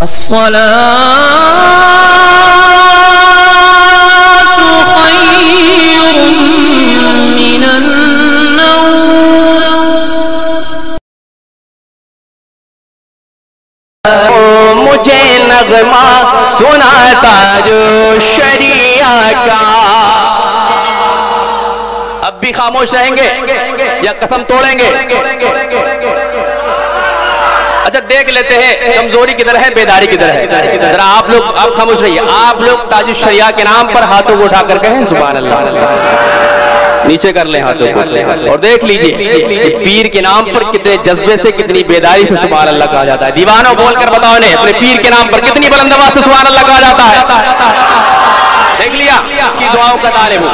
الصلاة خير من النوم مجھے نغمہ سناتا جو شریعہ کا. اب بھی خاموش رہیں گے یا قسم توڑیں گے؟ اچھا دیکھ لیتے ہیں کمزوری کدھر ہے، بیداری کدھر ہے. ذرا آپ لوگ خاموش رہیے. آپ لوگ تاج الشریعہ کے نام پر ہاتھوں کو اٹھا کر کہیں سبحان اللہ. نیچے کر لیں ہاتھوں کو اور دیکھ لیجئے پیر کے نام پر کتنے جذبے سے، کتنی بیداری سے سبحان اللہ کہا جاتا ہے. دیوانوں بول کر بتاؤ انہیں اپنے پیر کے نام پر کتنی بلند آواز سے سبحان اللہ کہا جاتا ہے. دیکھ لیا کی دعاؤں کا طالب ہوں.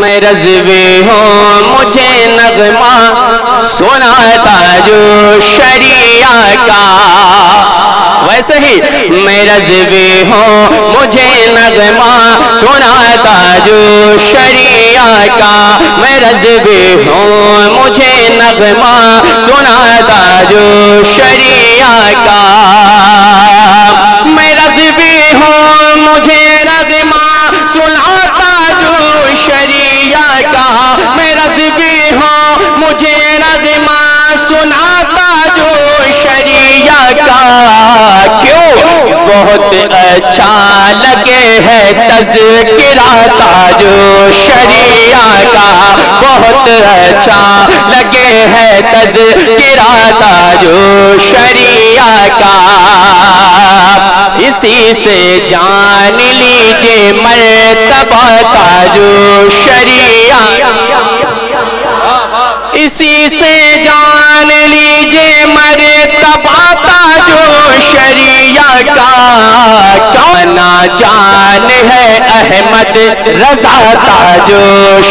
میں رضوی ہوں مجھے نغمہ سناتا جو شریعہ کا. ویسے ہی میں رضوی ہوں مجھے نغمہ سناتا جو شریعہ کا. میں رضوی ہوں مجھے نغمہ سناتا جو شریعہ کا. میں رضوی ہوں مجھے نغمہ سناتا جو شریعہ کا. میں رضوی ہوں مجھے نغمہ سناتا جو شریعہ کا. کیوں بہت اچھا لگے ہے تذکرہ تاج شریعہ کا. بہت اچھا لگے ہے تذکرہ تاج شریعہ کا. اسی سے جان لیجئے مرتبہ تاج شریعہ. اسی سے جان لیجئے مرتبہ تاج شریعہ کا. کانا جان ہے احمد رضا تاج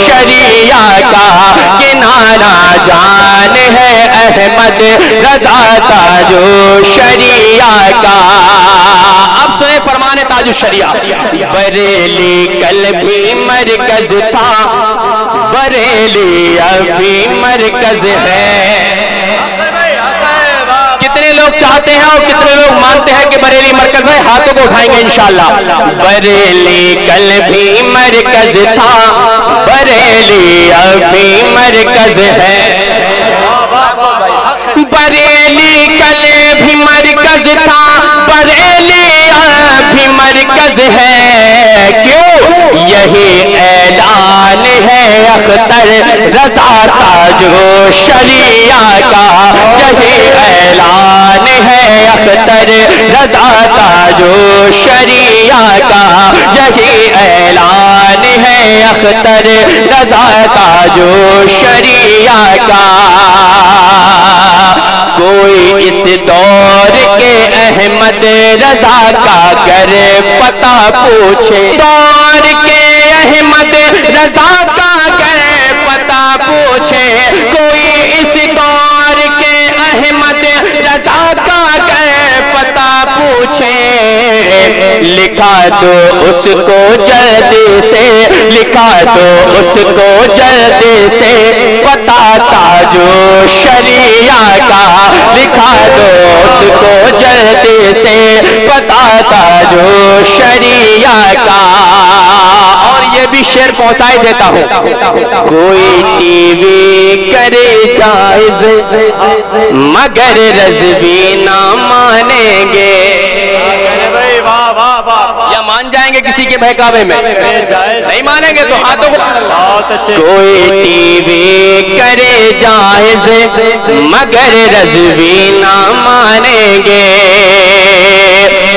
شریعہ کا. کنانا جان ہے احمد رضا تاج شریعہ کا. اب سنیں فرمان تاج الشریعہ. بریلی کل بھی مرکز تھا، بریلی اب بھی مرکز ہے. کتنے لوگ چاہتے ہیں اور کتنے لوگ مانتے ہیں کہ بریلی مرکز ہے؟ ہاتھوں کو اٹھائیں گے انشاءاللہ. بریلی کل بھی مرکز تھا، بریلی اب بھی مرکز ہے. بریلی کل بھی مرکز تھا، بریلی اب بھی مرکز ہے. کیوں یہی اعلان ہے اختر رضا تاج شریعہ کا. یہی اعلان ہے اختر رضا تاج شریعہ کا. یہی اعلان ہے اختر رضا تاج شریعہ کا. کوئی اس دور کے احمد رضا کا گر پتہ پوچھے، دور کے احمد رضا کا گر پتہ پوچھے. کوئی اس دور کے احمد رضا کا گر پتہ پوچھے. لکھا دو اس کو جلدی سے، لکھا دو اس کو جلدی سے پتہ تاج شریعہ کا. لکھا دو اس کو جلدی سے پتہ تاج شریعہ کا. اور یہ بھی شعر پہنچائی دیتا ہوں. کوئی ٹی وی کرے جائز مگر رضوی نہ مانیں گے. یا مان جائیں گے کسی کے بہکاوے میں؟ نہیں مانیں گے تو ہاتھوں کو. کوئی ٹی وی کرے جائز مگر رضوی نہ مانیں گے.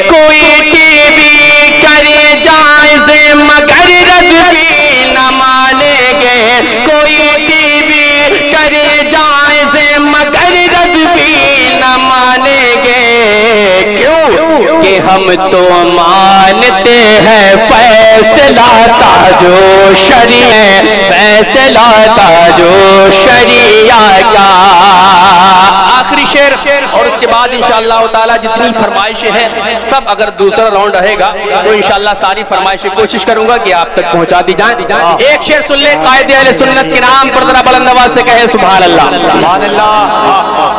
کوئی ٹی وی کرے جائز مگر رضوی نہ مانیں گے. کوئی ٹی وی کرے جائز مگر رضوی نہ مانیں گے. کیوں کہ ہم تو مانتے ہیں فیصلہ تاج شریعہ، فیصلہ تاج شریعہ کا. آخری شعر اور اس کے بعد انشاءاللہ تعالی جتنی فرمائشیں ہیں سب اگر دوسرا راؤنڈ رہے گا تو انشاءاللہ ساری فرمائشیں کوشش کروں گا کہ آپ تک پہنچا دی جائیں. ایک شعر سن لیں قائد اہل سنت کے نام پر ذرا بلند آواز سے کہیں سبحان اللہ. سبحان اللہ.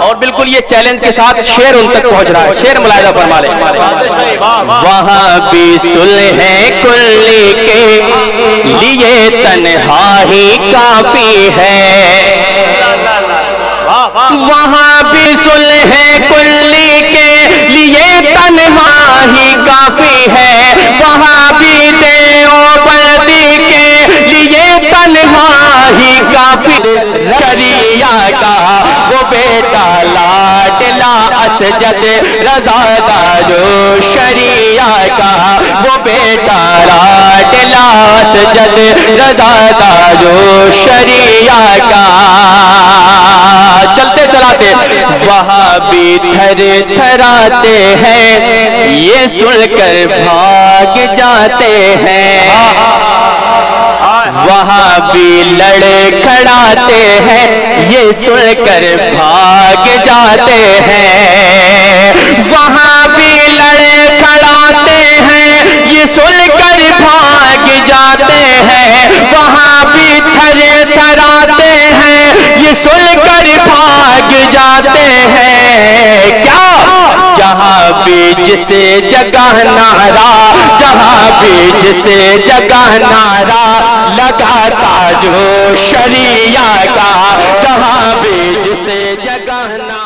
اور بالکل یہ چیلنج کے ساتھ شعر ان تک پہنچ رہا ہے. شعر ملاحظہ فرما لیں. وہاں بھی صلح کلی کے لیے تنہا ہی کافی ہے. وہاں بھی صلح کلی کے لیے تنہا ہی کافی ہے. وہاں بھی دیوبندی کے لیے تنہا ہی کافی. شریعہ کا وہ بیٹا لاڈلا اسجد رضا دا جو شریعہ کا وہ بیٹا لاڈلا اسجد رضا دا جو شریعہ کا. چلتے چلاتے وہاں بھی تھر تھراتے ہیں یہ سن کر بھاگ جاتے ہیں. وہاں بھی لڑ کھڑاتے ہیں یہ سن کر بھاگ جاتے ہیں. وہاں بھی لڑ کھڑاتے ہیں یہ سن کر بھاگ جاتے ہیں. وہاں بھی تھر تھراتے ہیں یہ سن کر بھاگ جاتے ہیں. کیا جہاں بھی جس جگہ نعرہ جہاں بھی جس جگہ نعرہ لگاتا جو شریعہ کا جہاں بھی جس جگہ نعرہ